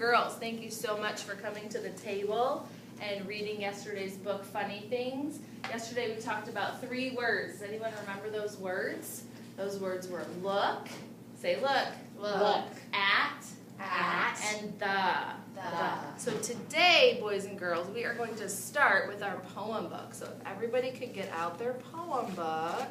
girls, thank you so much for coming to the table and reading yesterday's book, Funny Things. Yesterday we talked about 3 words. Does anyone remember those words? Those words were look, say look, at, and the. So today, boys and girls, we are going to start with our poem book. So if everybody could get out their poem book.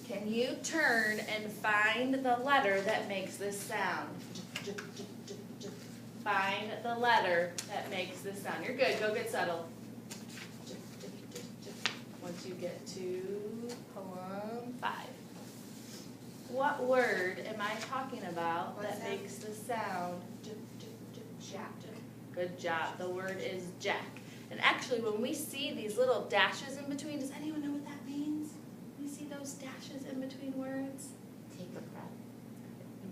Can you turn and find the letter that makes this sound? Find the letter that makes this sound. You're good. Go get settled. Once you get to poem 5. What word am I talking about that makes the sound? Jack. Good job. The word is jack. And actually, when we see these little dashes in between, does anyone know what that means? We see those dashes in between words? Take a breath.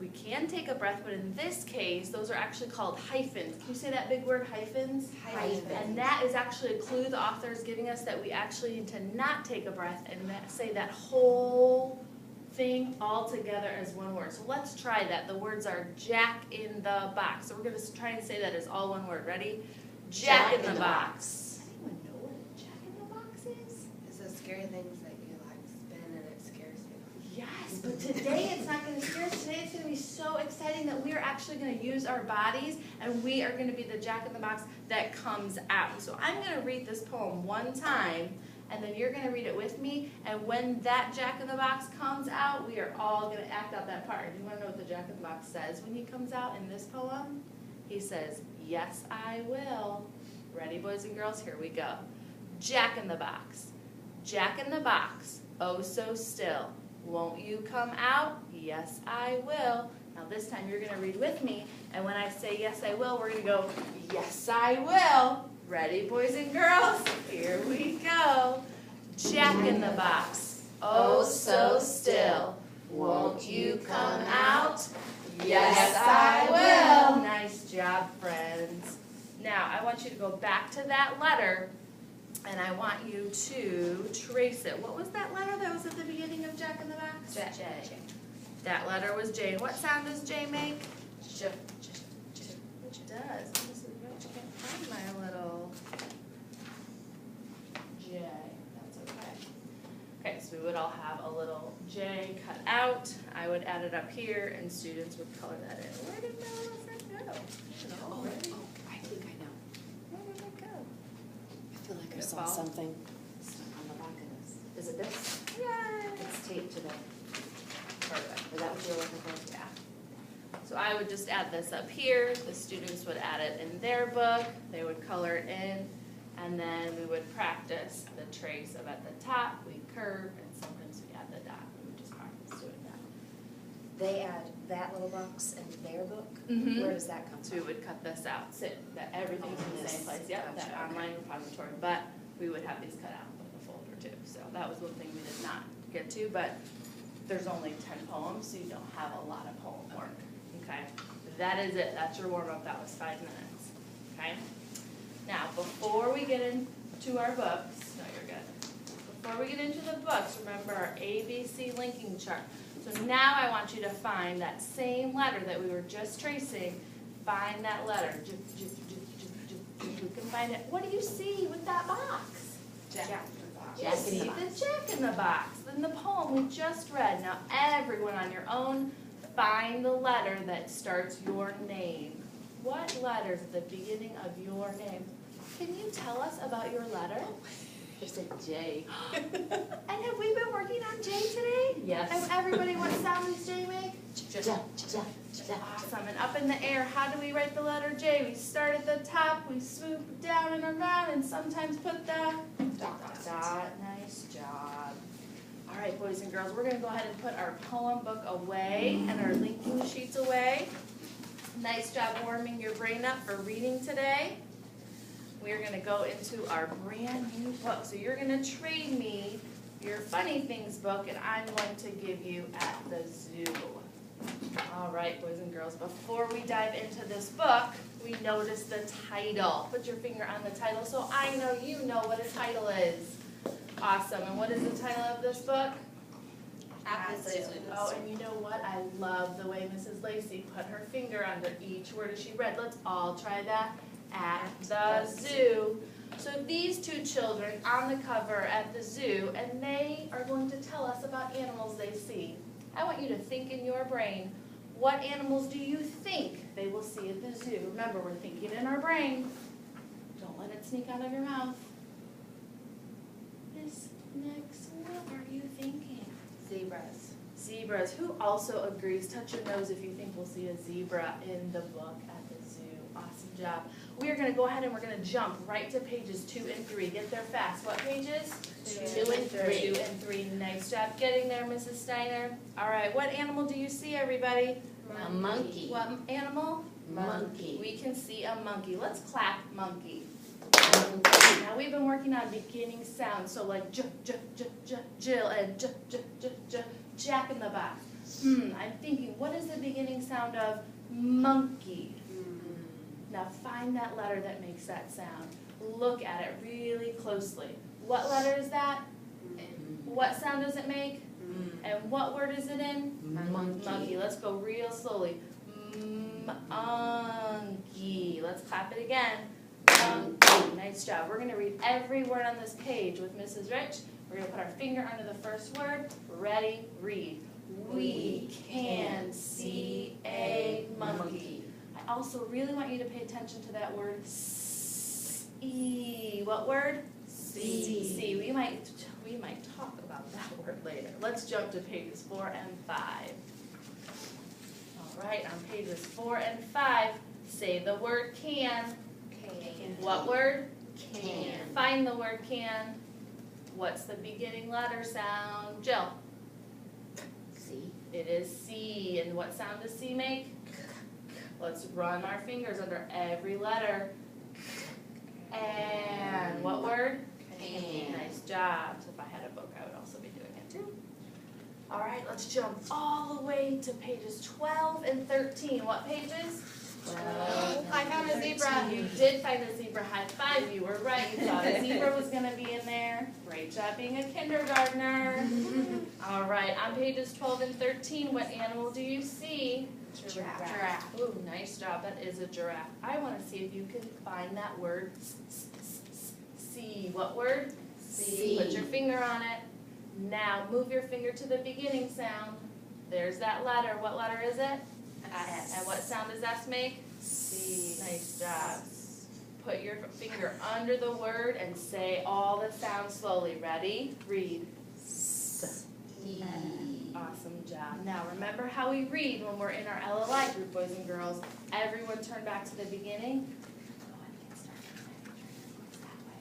We can take a breath, but in this case, those are actually called hyphens. Can you say that big word, hyphens? Hyphens. And that is actually a clue the author is giving us that we actually need to not take a breath and say that whole thing all together as one word. So let's try that. The words are Jack in the Box. So we're going to try and say that as all one word. Ready? Jack in the Box. Does anyone know what a Jack in the Box is? It's those scary things that you like spin and it scares you. Yes, but today it's not going to scare us. Today it's going to be so exciting that we are actually going to use our bodies and we are going to be the Jack in the Box that comes out. So I'm going to read this poem one time and then you're going to read it with me, and when that Jack in the Box comes out, we are all going to act out that part. Do you want to know what the Jack in the Box says when he comes out in this poem? He says, yes, I will. Ready, boys and girls? Here we go. Jack in the Box. Jack in the Box, oh so still. Won't you come out? Yes, I will. Now this time you're going to read with me, and when I say yes, I will, we're going to go, yes, I will. Ready, boys and girls? Here we go. Jack in the Box, oh so still. Won't you come out? Yes, I will. Nice job, friends. Now, I want you to go back to that letter, and I want you to trace it. What was that letter that was at the beginning of Jack in the Box? J. That letter was J. And what sound does J make? J. Which does. I can't find my little J. That's okay. Okay, so we would all have a little J cut out. I would add it up here, and students would color that in. Where did my little friend go? I think I know. Where did it go? I feel like I Did it saw fall? something on the back of this. Is it this? Yay! It's taped to the. Perfect. Is that what you're looking for? Yeah. So I would just add this up here. The students would add it in their book. They would color it in. And then we would practice the trace of at the top. We curve, and sometimes we add the dot. We would just practice doing that. They add that little box in their book? Mhm. Where does that come So we from? would cut this out. So that everything's in the same This. place. Yep, Gotcha, that okay. online repository. But we would have these cut out with the folder too. So that was one thing we did not get to. But there's only 10 poems, so you don't have a lot of poem work. Okay, that is it. That's your warm-up. That was 5 minutes. Okay. Now, before we get into our books, no, you're good. Before we get into the books, remember our ABC linking chart. So now I want you to find that same letter that we were just tracing. Find that letter. You can find it. What do you see with that box? Jack in the Box. You see the Jack in the Box in the poem we just read. Now everyone on your own, find the letter that starts your name. What letter is at the beginning of your name? Can you tell us about your letter? There's a J. And have we been working on J today? Yes. And everybody, what sound does J make? J. Awesome. And up in the air, how do we write the letter J? We start at the top, we swoop down and around, and sometimes put the dot. Nice job. All right, boys and girls, we're going to go ahead and put our poem book away and our linking sheets away. Nice job warming your brain up for reading today. We're going to go into our brand new book. So you're going to trade me your Funny Things book, and I'm going to give you At the Zoo. All right, boys and girls, before we dive into this book, we notice the title. Put your finger on the title so I know you know what a title is. Awesome. And what is the title of this book? At the zoo. Oh, and you know what? I love the way Mrs. Lacey put her finger under each word as she read. Let's all try that. At the zoo. So these two children on the cover at the zoo, and they are going to tell us about animals they see. I want you to think in your brain, what animals do you think they will see at the zoo? Remember, we're thinking in our brain. Don't let it sneak out of your mouth. Miss Nix, what are you thinking? Zebras. Zebras. Who also agrees? Touch your nose if you think we'll see a zebra in the book at the zoo. Awesome job. We are going to go ahead and we're going to jump right to pages 2 and 3. Get there fast. What pages? 2 and 3. 2 and 3. Nice job getting there, Mrs. Steiner. All right. What animal do you see, everybody? A monkey. What animal? Monkey. We can see a monkey. Let's clap monkey. Monkey. Now we've been working on beginning sounds, so like Jill and Jack in the Box. I'm thinking, what is the beginning sound of monkey? Now find that letter that makes that sound. Look at it really closely. What letter is that? What sound does it make? And what word is it in? Monkey. Monkey. Let's go real slowly. Monkey. Let's clap it again. Monkey. Nice job. We're going to read every word on this page with Mrs. Rich. We're going to put our finger under the first word. Ready, read. We can see a monkey. I also really want you to pay attention to that word. See. What word? See. See. We might talk about that word later. Let's jump to pages 4 and 5. All right, on pages 4 and 5, say the word can. Can. What word? Can. Find the word can. What's the beginning letter sound? Jill. See. It is C. And what sound does C make? Let's run our fingers under every letter. And what word? Can. Nice job. So if I had a book, I would also be doing it too. All right, let's jump all the way to pages 12 and 13. What pages? 12. I found a zebra. You did find a zebra. High five. You were right. You thought a zebra was going to be in there. Great job being a kindergartner. All right, on pages 12 and 13, what animal do you see? Giraffe. Ooh, nice job. That is a giraffe. I want to see if you can find that word. See. What word? See. Put your finger on it. Now move your finger to the beginning sound. There's that letter. What letter is it? S. And what sound does S make? C. Nice job. Put your finger under the word and say all the sounds slowly. Ready? Read. E. Awesome job. Now remember how we read when we're in our LLI group, boys and girls. Everyone turn back to the beginning. Go ahead and get started. That way.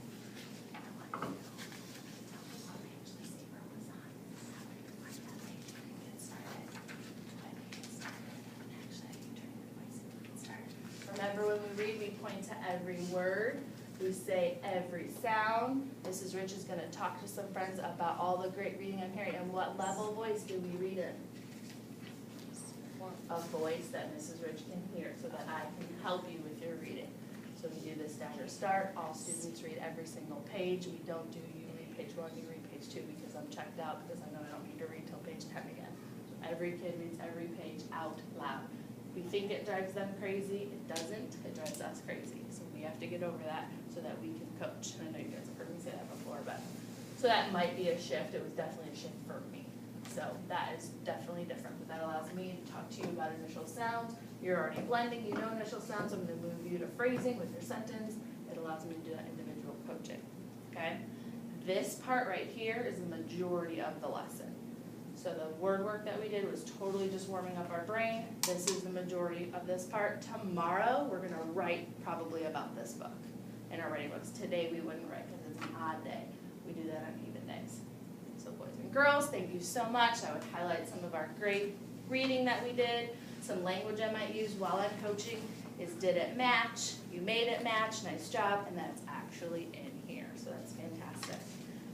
I want you to tell me what page the zebra was on. That way you can find that page and you can get started. Go ahead and get started. And actually, you turn your voice and you get started. Remember when we read, we point to every word. We say every sound. Mrs. Rich is going to talk to some friends about all the great reading I'm hearing. And what level voice do we read in? A voice that Mrs. Rich can hear so that I can help you with your reading. So we do this standard start. All students read every single page. We don't do you read page 1, you read page 2 because I'm checked out because I know I don't need to read till page 10 again. So every kid reads every page out loud. We think it drives them crazy. It doesn't. It drives us crazy. So we have to get over that so that we can coach. And I know you guys have heard me say that before, but so that might be a shift. It was definitely a shift for me. So that is definitely different. But that allows me to talk to you about initial sounds. You're already blending. You know initial sounds. I'm going to move you to phrasing with your sentence. It allows me to do that individual coaching. Okay? This part right here is the majority of the lesson. So the word work that we did was totally just warming up our brain. This is the majority of this part. Tomorrow, we're going to write probably about this book in our writing books. Today, we wouldn't write because it's an odd day. We do that on even days. So boys and girls, thank you so much. I would highlight some of our great reading that we did. Some language I might use while I'm coaching is did it match? You made it match. Nice job. And that's actually in here. So that's fantastic.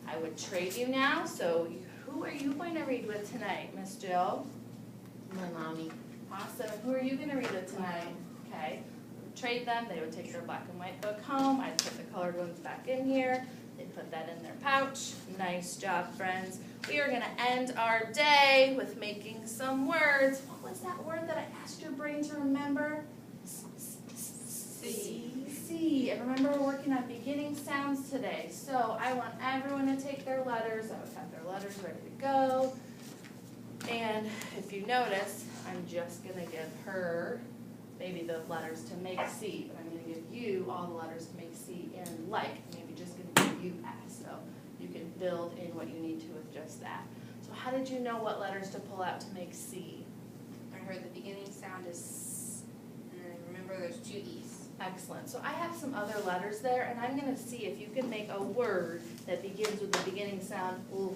I would trade you now. So who are you going to read with tonight, Miss Jill? My mommy. Awesome. Who are you going to read with tonight? Okay. Trade them. They would take their black and white book home. I'd put the colored ones back in here. They put that in their pouch. Nice job, friends. We are gonna end our day with making some words. What was that word that I asked your brain to remember? C. And remember, we're working on beginning sounds today. So I want everyone to take their letters. I would have their letters ready to go. And if you notice, I'm just gonna give her maybe the letters to make C, but I'm gonna give you all the letters to make C in like. Maybe just gonna give you S, so you can build in what you need to with just that. So how did you know what letters to pull out to make C? I heard the beginning sound is S, and then I remember there's 2 E's. Excellent. So I have some other letters there, and I'm gonna see if you can make a word that begins with the beginning sound, ooh.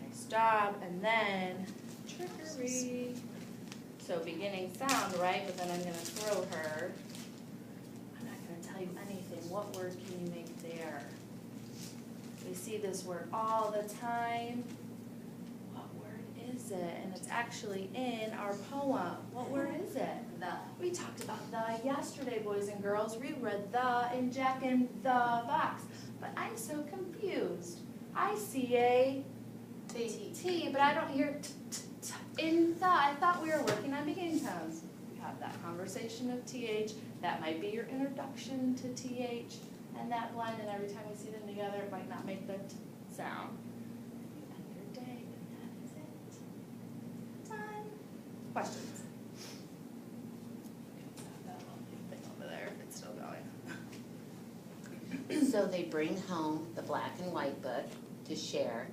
Nice job. And then trickery. So beginning sound, right? But then I'm gonna throw her. I'm not gonna tell you anything. What word can you make there? We see this word all the time. What word is it? And it's actually in our poem. What word is it? The. We talked about the yesterday, boys and girls. We read the in Jack in the Box. But I'm so confused. I see a T, but I don't hear t in the. I thought we were working on beginning sounds. We have that conversation of TH. That might be your introduction to TH and that blend, and every time we see them together, it might not make the t sound. You end your day, and that is it. Time. Questions? That lovely thing over there, if it's still going. So they bring home the black and white book to share.